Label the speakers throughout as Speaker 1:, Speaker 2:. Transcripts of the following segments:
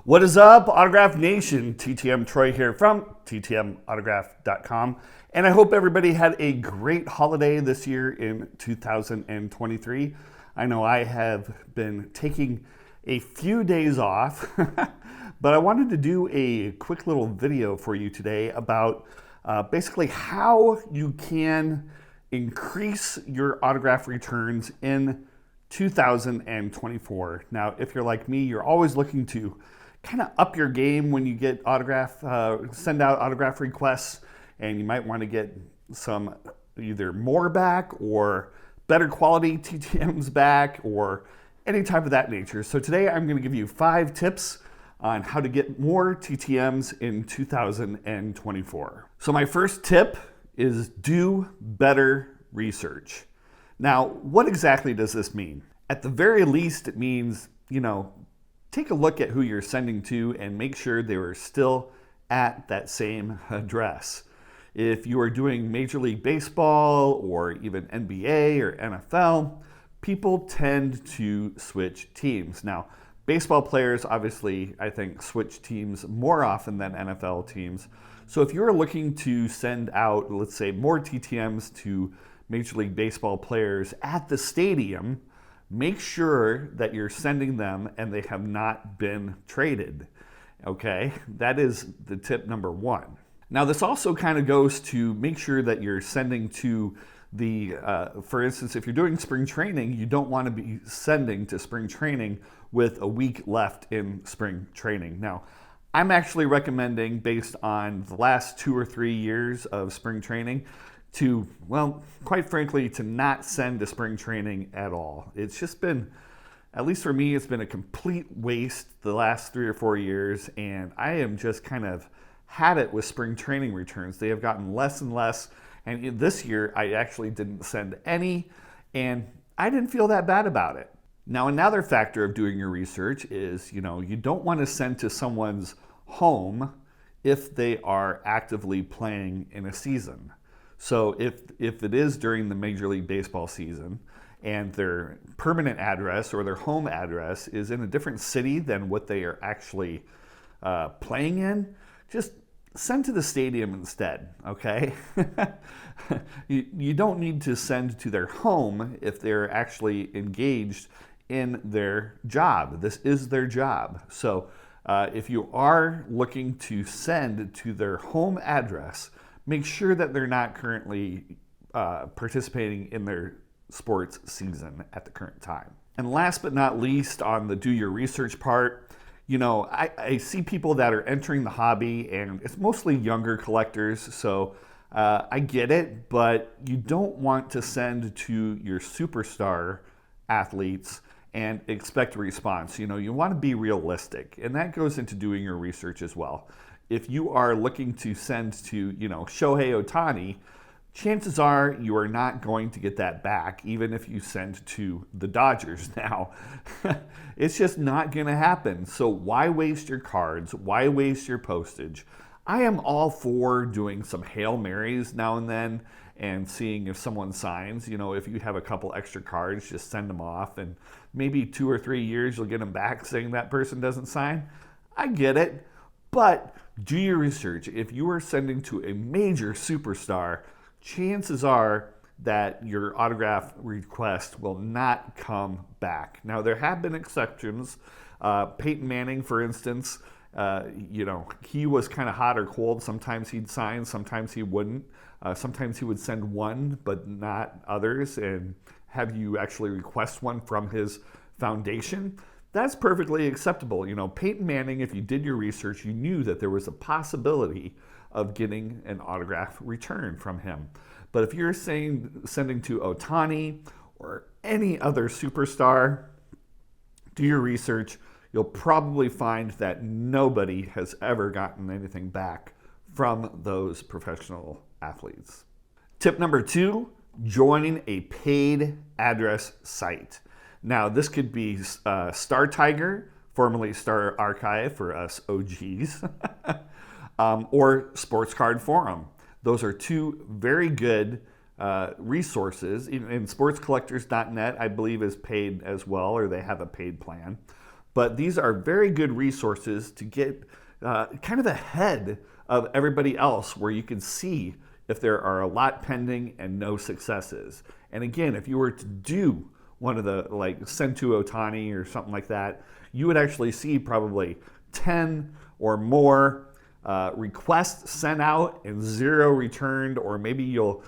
Speaker 1: What is up, Autograph Nation? TTM Troy here from ttmautograph.com. And I hope everybody had a great holiday this year in 2023. I know I have been taking a few days off, but I wanted to do a quick little video for you today about basically how you can increase your autograph returns in 2024. Now, if you're like me, you're always looking to kind of up your game when you get send out autograph requests, and you might want to get some either more back or better quality TTMs back or any type of that nature. So today I'm going to give you 5 tips on how to get more TTMs in 2024. So my first tip is do better research. Now, what exactly does this mean? At the very least, it means, take a look at who you're sending to and make sure they were still at that same address. If you are doing Major League Baseball or even NBA or NFL, people tend to switch teams. Now, baseball players obviously, I think, switch teams more often than NFL teams. So if you're looking to send out, let's say, more TTMs to Major League Baseball players at the stadium, make sure that you're sending them and they have not been traded. Okay, that is the tip number 1. Now, this also kind of goes to make sure that you're sending to for instance, if you're doing spring training, you don't want to be sending to spring training with a week left in spring training. Now, I'm actually recommending, based on the last 2 or 3 years of spring training, to, well, quite frankly, to not send to spring training at all. It's just been, at least for me, it's been a complete waste the last 3 or 4 years, and I am just kind of had it with spring training returns. They have gotten less and less, and this year I actually didn't send any, and I didn't feel that bad about it. Now, another factor of doing your research is, you don't want to send to someone's home if they are actively playing in a season. So if it is during the Major League Baseball season and their permanent address or their home address is in a different city than what they are actually playing in, just send to the stadium instead, okay? You don't need to send to their home if they're actually engaged in their job. This is their job. So if you are looking to send to their home address, make sure that they're not currently participating in their sports season at the current time. And last but not least, on the do your research part, I see people that are entering the hobby, and it's mostly younger collectors, so I get it, but you don't want to send to your superstar athletes and expect a response. You want to be realistic, and that goes into doing your research as well. If you are looking to send to, Shohei Ohtani, chances are you are not going to get that back, even if you send to the Dodgers now. It's just not going to happen. So why waste your cards? Why waste your postage? I am all for doing some Hail Marys now and then and seeing if someone signs. If you have a couple extra cards, just send them off, and maybe 2 or 3 years you'll get them back saying that person doesn't sign. I get it. But do your research. If you are sending to a major superstar, chances are that your autograph request will not come back. Now, there have been exceptions. Peyton Manning, for instance, he was kind of hot or cold. Sometimes he'd sign, sometimes he wouldn't. Sometimes he would send one, but not others, and have you actually request one from his foundation. That's perfectly acceptable. Peyton Manning, if you did your research, you knew that there was a possibility of getting an autograph return from him. But if you're sending to Ohtani or any other superstar, do your research. You'll probably find that nobody has ever gotten anything back from those professional athletes. Tip number 2, join a paid address site. Now, this could be Star Tiger, formerly Star Archive for us OGs, or Sports Card Forum. Those are 2 very good resources. And sportscollectors.net, I believe, is paid as well, or they have a paid plan. but these are very good resources to get kind of ahead of everybody else, where you can see if there are a lot pending and no successes. And again, if you were to do one of the, like, send to Otani or something like that, you would actually see probably 10 or more requests sent out and 0 returned, or maybe you'll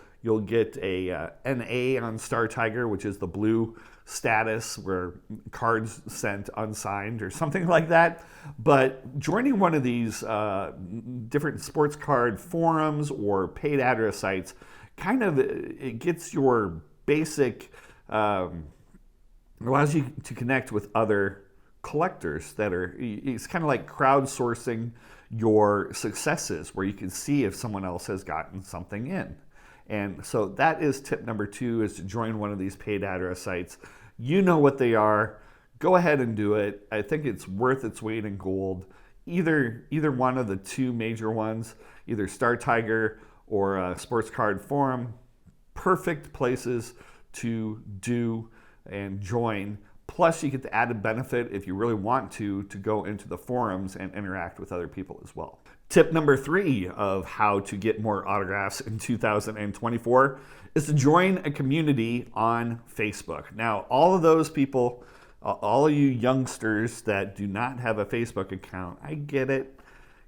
Speaker 1: get a NA on Star Tiger, which is the blue status where cards sent unsigned or something like that. But joining one of these different sports card forums or paid address sites, kind of, it gets your basic, allows you to connect with other collectors that are, it's kind of like crowdsourcing your successes, where you can see if someone else has gotten something in. And so that is tip number 2, is to join one of these paid address sites. You know what they are. Go ahead and do it. I think it's worth its weight in gold. Either one of the 2 major ones, either Star Tiger or Sports Card Forum, perfect places to do and join. Plus, you get the added benefit, if you really want to go into the forums and interact with other people as well. Tip number 3 of how to get more autographs in 2024 is to join a community on Facebook. Now, all of those people, all of you youngsters that do not have a Facebook account, I get it.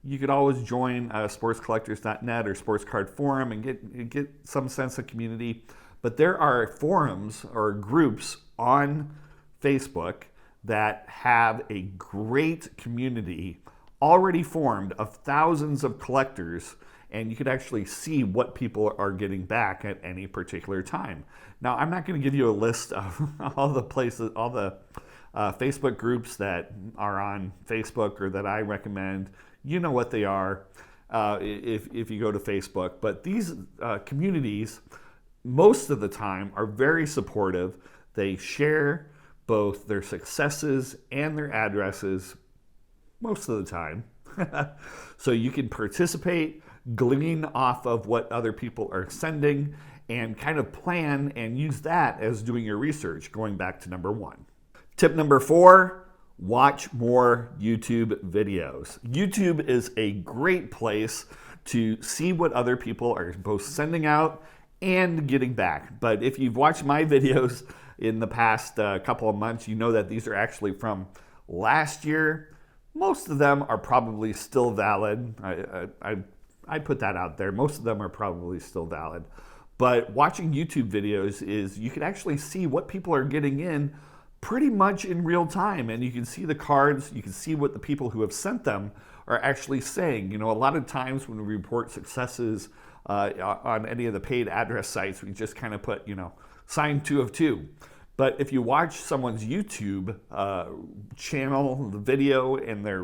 Speaker 1: You could always join sportscollectors.net or Sports Card Forum and get some sense of community. But there are forums or groups on Facebook that have a great community already formed of thousands of collectors, and you could actually see what people are getting back at any particular time. Now, I'm not going to give you a list of all the places, all the Facebook groups that are on Facebook or that I recommend. You know what they are if you go to Facebook. But these communities, most of the time, are very supportive. They share both their successes and their addresses most of the time. So you can participate, glean off of what other people are sending, and kind of plan and use that as doing your research, going back to number 1. Tip number 4, watch more YouTube videos. YouTube is a great place to see what other people are both sending out and getting back. But if you've watched my videos in the past couple of months, you know that these are actually from last year. Most of them are probably still valid. I put that out there. Most of them are probably still valid. But watching YouTube videos is, you can actually see what people are getting in pretty much in real time. And you can see the cards, you can see what the people who have sent them are actually saying. You know, a lot of times when we report successes on any of the paid address sites, we just kind of put, you know, signed 2 of 2. But if you watch someone's YouTube channel, the video, and their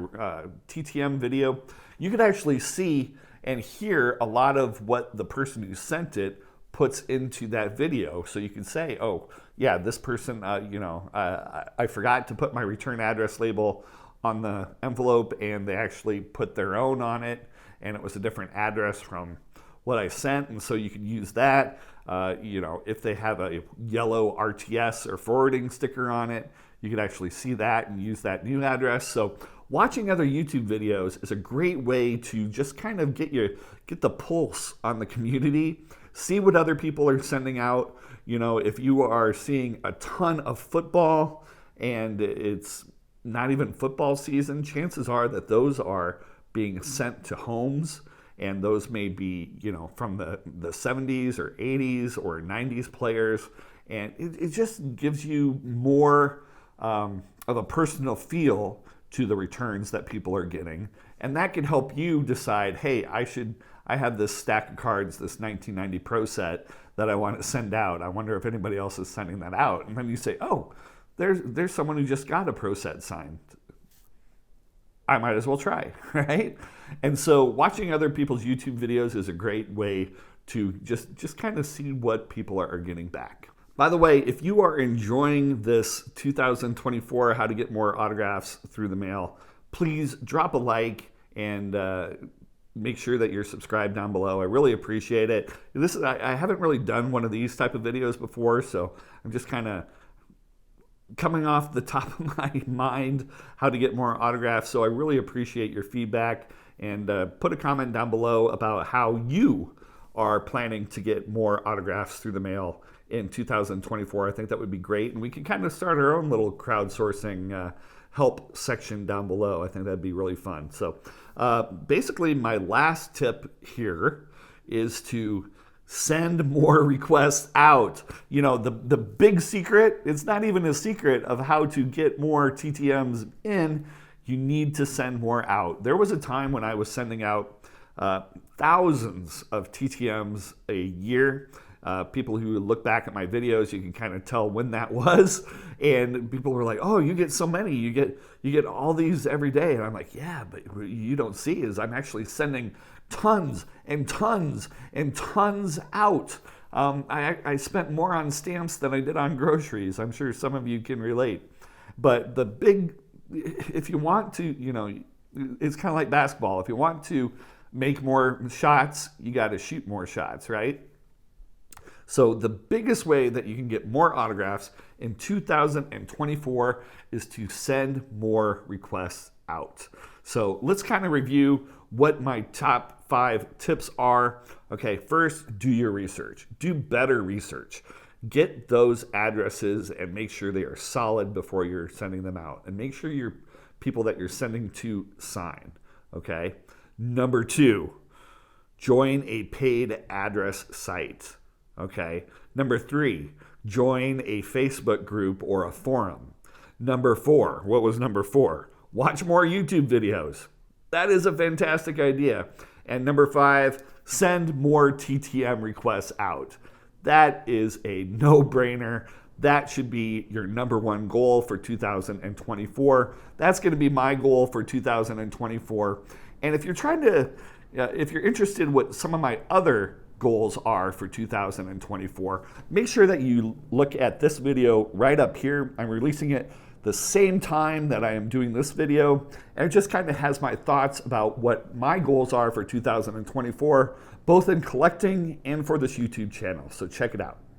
Speaker 1: TTM video, you can actually see and hear a lot of what the person who sent it puts into that video. So you can say, oh, yeah, this person, I forgot to put my return address label on the envelope, and they actually put their own on it, and it was a different address from what I sent, and so you can use that. If they have a yellow RTS or forwarding sticker on it, you can actually see that and use that new address. So watching other YouTube videos is a great way to just kind of get the pulse on the community, see what other people are sending out. You know, if you are seeing a ton of football and it's not even football season, chances are that those are being sent to homes. And those may be, you know, from the 70s or 80s or 90s players. And it just gives you more of a personal feel to the returns that people are getting. And that can help you decide, hey, I have this stack of cards, this 1990 Pro set that I want to send out. I wonder if anybody else is sending that out. And then you say, oh, there's someone who just got a Pro set signed. I might as well try, right? And so watching other people's YouTube videos is a great way to just kind of see what people are getting back. By the way, if you are enjoying this 2024 How to Get More Autographs Through the Mail, please drop a like and make sure that you're subscribed down below. I really appreciate it. I haven't really done one of these type of videos before, so I'm just kind of coming off the top of my mind how to get more autographs. So I really appreciate your feedback, and put a comment down below about how you are planning to get more autographs through the mail in 2024. I think that would be great, and we can kind of start our own little crowdsourcing help section down below. I think that'd be really fun. So basically my last tip here is to send more requests out. You know, the big secret, it's not even a secret of how to get more TTMs in. You need to send more out. There was a time when I was sending out thousands of TTMs a year. People who look back at my videos, you can kind of tell when that was. And people were like, "Oh, you get so many. You get all these every day." And I'm like, "Yeah, but what you don't see is I'm actually sending tons and tons and tons out." I spent more on stamps than I did on groceries. I'm sure some of you can relate. But the big, if you want to, you know, it's kind of like basketball. If you want to make more shots, you got to shoot more shots, right? So the biggest way that you can get more autographs in 2024 is to send more requests out. So let's kind of review what my top 5 tips are. Okay, first, do your research. Do better research. Get those addresses and make sure they are solid before you're sending them out. And make sure your people that you're sending to sign. Okay? Number 2, join a paid address site. Okay. Number 3, join a Facebook group or a forum. Number 4, what was number 4? Watch more YouTube videos. That is a fantastic idea. And number 5, send more TTM requests out. That is a no-brainer. That should be your number 1 goal for 2024. That's going to be my goal for 2024. And if you're trying to, if you're interested in what some of my other goals are for 2024, make sure that you look at this video right up here. I'm releasing it the same time that I am doing this video, and it just kind of has my thoughts about what my goals are for 2024, both in collecting and for this YouTube channel. So check it out.